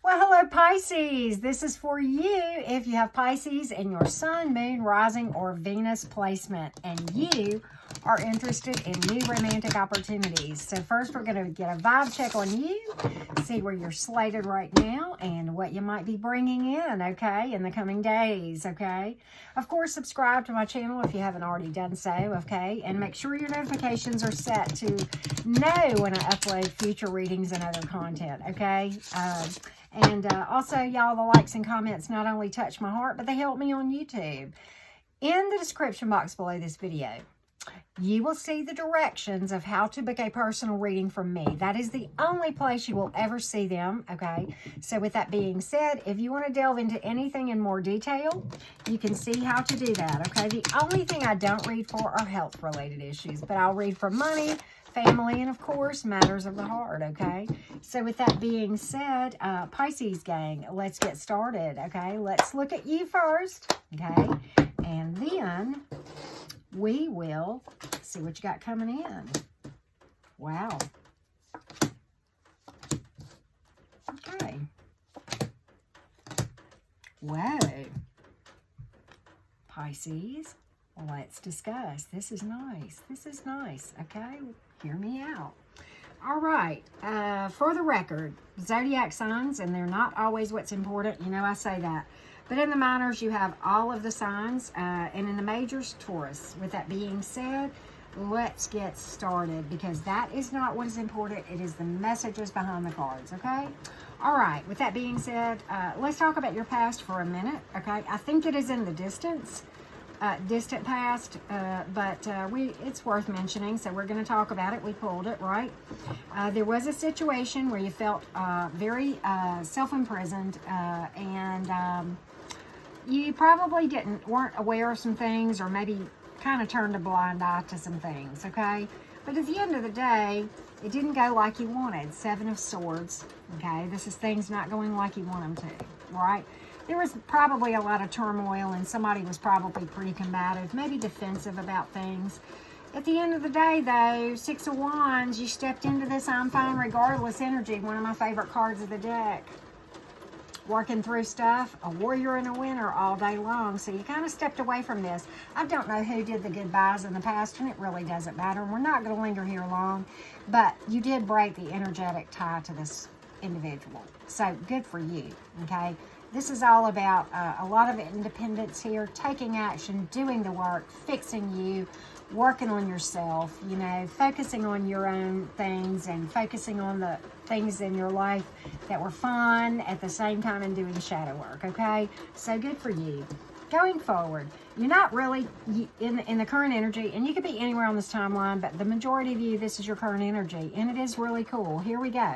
Well, hello, Pisces. This is for you if you have Pisces in your sun, moon, rising, or Venus placement, and you are interested in new romantic opportunities. So first, we're going to get a vibe check on you, see where you're slated right now, and what you might be bringing in, okay, in the coming days, okay? Of course, subscribe to my channel if you haven't already done so, okay? And make sure your notifications are set to know when I upload future readings and other content, okay? Also, y'all, the likes and comments not only touch my heart, but they help me on YouTube. In the description box below this video, you will see the directions of how to book a personal reading from me. That is the only place you will ever see them, okay? So with that being said, if you want to delve into anything in more detail, you can see how to do that, okay? The only thing I don't read for are health-related issues, but I'll read for money, family, and of course, matters of the heart, okay? So with that being said, Pisces gang, let's get started, okay? Let's look at you first, okay? And then we will see what you got coming in. Wow. Okay. Whoa. Pisces, let's discuss. This is nice. This is nice, okay? Hear me out. All right. For the record, zodiac signs, and they're not always what's important. You know, I say that. But in the minors, you have all of the signs, and in the majors, Taurus. With that being said, let's get started, because that is not what is important. It is the messages behind the cards, okay? All right, with that being said, let's talk about your past for a minute, okay? I think it is in the distant past, but it's worth mentioning, so we're going to talk about it. We pulled it, right? There was a situation where you felt very self-imprisoned, and you probably weren't aware of some things, or maybe kind of turned a blind eye to some things, okay? But at the end of the day, it didn't go like you wanted. Seven of Swords, okay? This is things not going like you want them to, right? There was probably a lot of turmoil, and somebody was probably pretty combative, maybe defensive about things. At the end of the day, though, Six of Wands, you stepped into this I'm fine regardless energy, one of my favorite cards of the deck. Working through stuff, a warrior and a winner all day long. So you kind of stepped away from this. I don't know who did the goodbyes in the past, and it really doesn't matter. We're not going to linger here long, but you did break the energetic tie to this individual. So good for you, okay? This is all about a lot of independence here, taking action, doing the work, fixing you, working on yourself, you know, focusing on your own things and focusing on the things in your life that were fun at the same time, and doing shadow work, okay? So good for you. Going forward, you're not really in the current energy, and you could be anywhere on this timeline, but the majority of you, this is your current energy, and it is really cool. Here we go.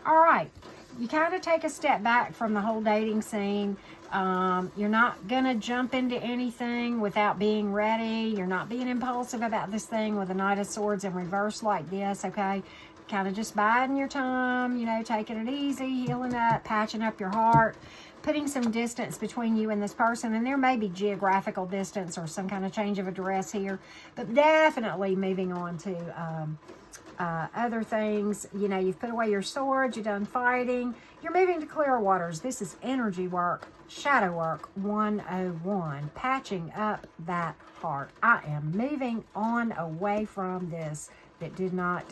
All right. You kind of take a step back from the whole dating scene. You're not going to jump into anything without being ready. You're not being impulsive about this thing with the Knight of Swords in reverse like this, okay? Kind of just biding your time, you know, taking it easy, healing up, patching up your heart, putting some distance between you and this person. And there may be geographical distance or some kind of change of address here, but definitely moving on to other things. You know, you've put away your swords, you're done fighting, you're moving to clear waters. This is energy work, shadow work 101, patching up that heart. I am moving on away from this that did not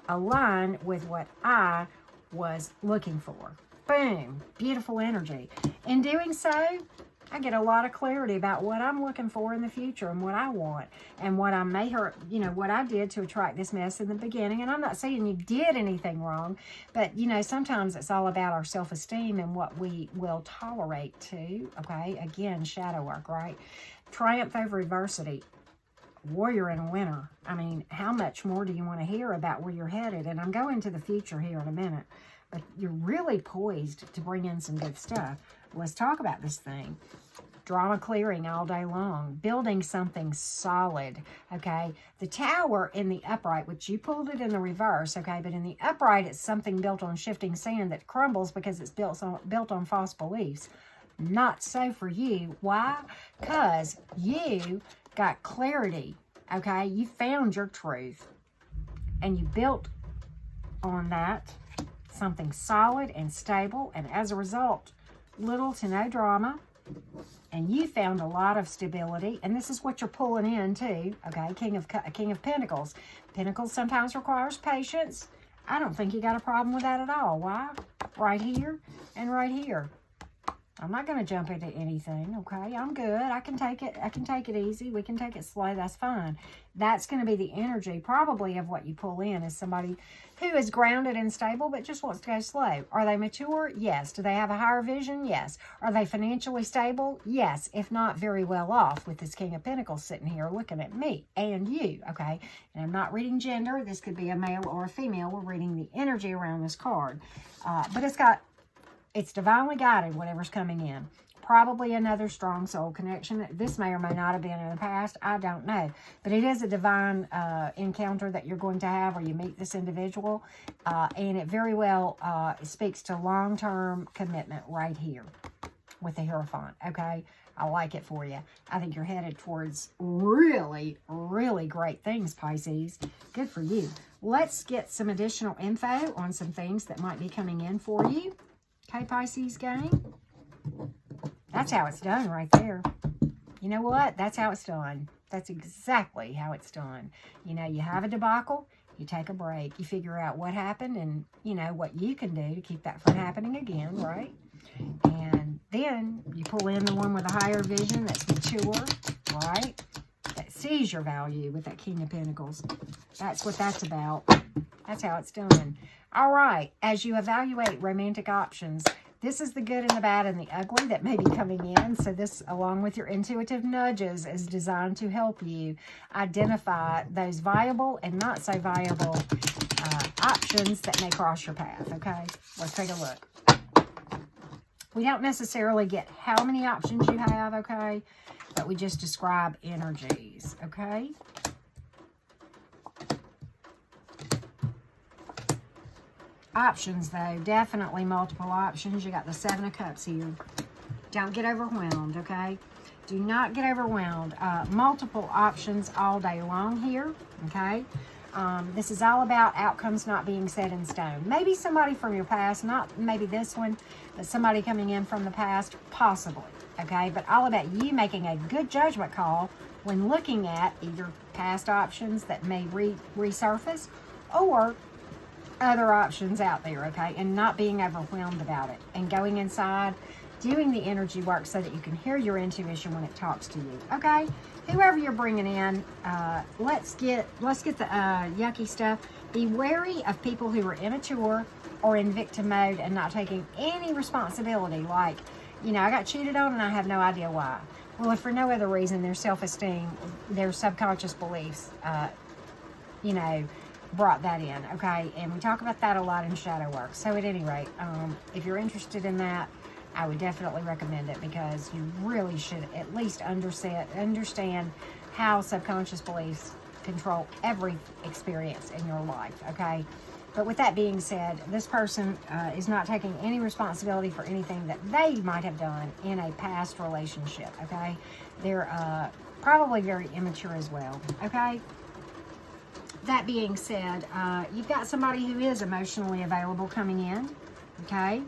align with what I was looking for. Boom, beautiful energy. In doing so, I get a lot of clarity about what I'm looking for in the future and what I want, and what I may hurt, you know, what I did to attract this mess in the beginning. And I'm not saying you did anything wrong, but, you know, sometimes it's all about our self-esteem and what we will tolerate too, okay? Again, shadow work, right? Triumph over adversity. Warrior and a winner. I mean, how much more do you want to hear about where you're headed? And I'm going to the future here in a minute, but you're really poised to bring in some good stuff. Let's talk about this thing. Drama clearing all day long. Building something solid, okay? The Tower in the upright, which you pulled it in the reverse, okay? But in the upright, it's something built on shifting sand that crumbles because it's built on false beliefs. Not so for you. Why? Because you got clarity, okay? You found your truth, and you built on that something solid and stable, and as a result, little to no drama. And you found a lot of stability, and this is what you're pulling in too. Okay, King of Pentacles. Pentacles sometimes requires patience. I don't think you got a problem with that at all. Why? Right here and right here. I'm not going to jump into anything, okay? I'm good. I can take it easy. We can take it slow. That's fine. That's going to be the energy probably of what you pull in, is somebody who is grounded and stable but just wants to go slow. Are they mature? Yes. Do they have a higher vision? Yes. Are they financially stable? Yes. If not, very well off, with this King of Pentacles sitting here looking at me and you, okay? And I'm not reading gender. This could be a male or a female. We're reading the energy around this card. But it's divinely guided, whatever's coming in. Probably another strong soul connection. This may or may not have been in the past. I don't know. But it is a divine encounter that you're going to have where you meet this individual. And it very well speaks to long-term commitment right here with the Hierophant. Okay? I like it for you. I think you're headed towards really, really great things, Pisces. Good for you. Let's get some additional info on some things that might be coming in for you. Okay, Pisces gang. That's how it's done right there. You know what? That's how it's done. That's exactly how it's done. You know, you have a debacle, you take a break, you figure out what happened and, you know, what you can do to keep that from happening again, right? And then you pull in the one with a higher vision that's mature, right? That sees your value with that King of Pentacles. That's what that's about. That's how it's done. All right, as you evaluate romantic options, this is the good and the bad and the ugly that may be coming in. So this, along with your intuitive nudges, is designed to help you identify those viable and not so viable options that may cross your path, okay? Let's take a look. We don't necessarily get how many options you have, okay? But we just describe energies, okay? Options, though, definitely multiple options. You got the Seven of Cups here. Don't get overwhelmed, okay? Do not get overwhelmed. Multiple options all day long here, okay? This is all about outcomes not being set in stone. Maybe somebody from your past, not maybe this one, but somebody coming in from the past, possibly, okay? But all about you making a good judgment call when looking at either past options that may resurface or other options out there, okay? And not being overwhelmed about it. And going inside, doing the energy work so that you can hear your intuition when it talks to you, okay? Whoever you're bringing in, let's get the yucky stuff. Be wary of people who are immature or in victim mode and not taking any responsibility. Like, you know, I got cheated on and I have no idea why. Well, if for no other reason, their self-esteem, their subconscious beliefs, you know, brought that in, okay? And we talk about that a lot in shadow work. So at any rate, if you're interested in that, I would definitely recommend it, because you really should at least understand how subconscious beliefs control every experience in your life, okay? But with that being said, this person is not taking any responsibility for anything that they might have done in a past relationship, okay? They're probably very immature as well, okay? That being said, you've got somebody who is emotionally available coming in, okay?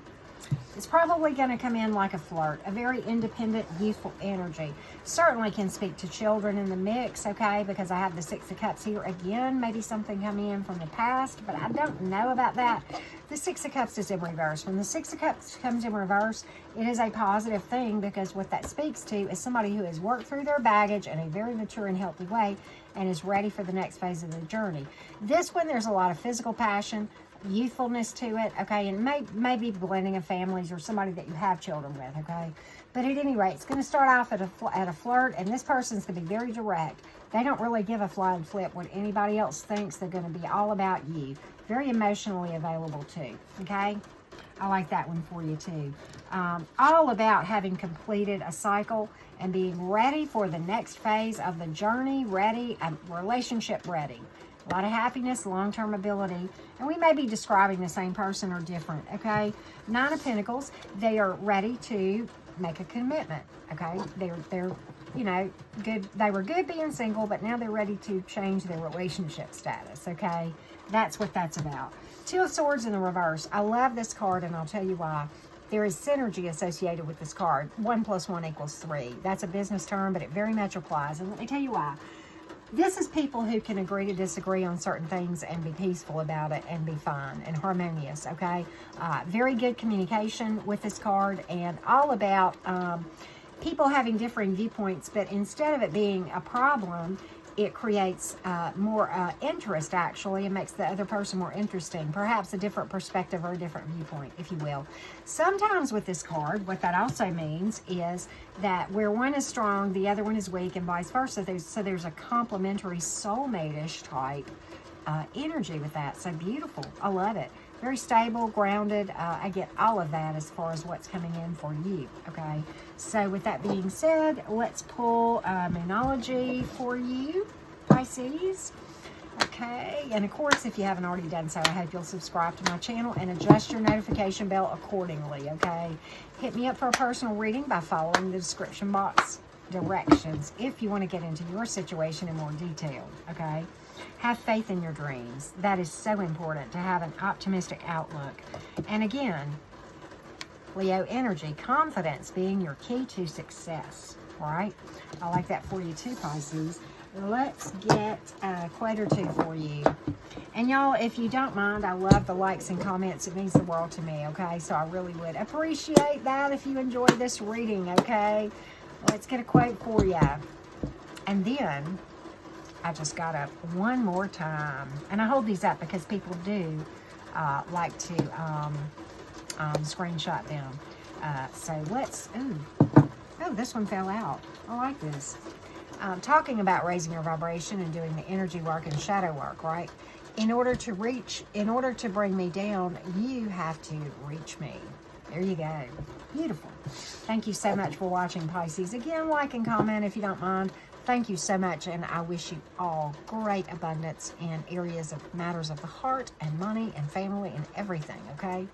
It's probably going to come in like a flirt, a very independent, youthful energy. Certainly can speak to children in the mix, okay, because I have the Six of Cups here again. Maybe something coming in from the past, but I don't know about that. The Six of Cups is in reverse. When the Six of Cups comes in reverse, it is a positive thing, because what that speaks to is somebody who has worked through their baggage in a very mature and healthy way and is ready for the next phase of the journey. This one, there's a lot of physical passion, youthfulness to it, okay, and maybe blending of families or somebody that you have children with, okay. But at any rate, it's going to start off at a flirt, and this person's going to be very direct. They don't really give a flying flip what anybody else thinks. They're going to be all about you. Very emotionally available too, okay. I like that one for you too. All about having completed a cycle and being ready for the next phase of the journey, ready, relationship ready. A lot of happiness, long-term ability. And we may be describing the same person or different, okay? Nine of Pentacles, they are ready to make a commitment, okay? They're you know, good. They were good being single, but now they're ready to change their relationship status, okay? That's what that's about. Two of Swords in the reverse. I love this card, and I'll tell you why. There is synergy associated with this card. 1 + 1 = 3. That's a business term, but it very much applies. And let me tell you why. This is people who can agree to disagree on certain things and be peaceful about it and be fine and harmonious, okay? Very good communication with this card, and all about people having differing viewpoints, but instead of it being a problem, it creates more interest, actually, and makes the other person more interesting. Perhaps a different perspective or a different viewpoint, if you will. Sometimes with this card, what that also means is that where one is strong, the other one is weak, and vice versa. So there's a complementary soulmate-ish type energy with that. So beautiful. I love it. Very stable, grounded. I get all of that as far as what's coming in for you, okay? So with that being said, let's pull Moonology for you, Pisces. Okay, and of course, if you haven't already done so, I hope you'll subscribe to my channel and adjust your notification bell accordingly, okay? Hit me up for a personal reading by following the description box directions if you want to get into your situation in more detail, okay? Have faith in your dreams. That is so important, to have an optimistic outlook. And again, Leo energy, confidence being your key to success. All right? I like that for you too, Pisces. Let's get a quote or two for you. And y'all, if you don't mind, I love the likes and comments. It means the world to me, okay? So I really would appreciate that if you enjoyed this reading, okay? Let's get a quote for you. And then I just got up one more time. And I hold these up because people do like to screenshot them. So let's, oh, this one fell out. I like this. Talking about raising your vibration and doing the energy work and shadow work, right? In order to bring me down, you have to reach me. There you go. Beautiful. Thank you so much for watching, Pisces. Again, like and comment if you don't mind. Thank you so much, and I wish you all great abundance in areas of matters of the heart and money and family and everything, okay?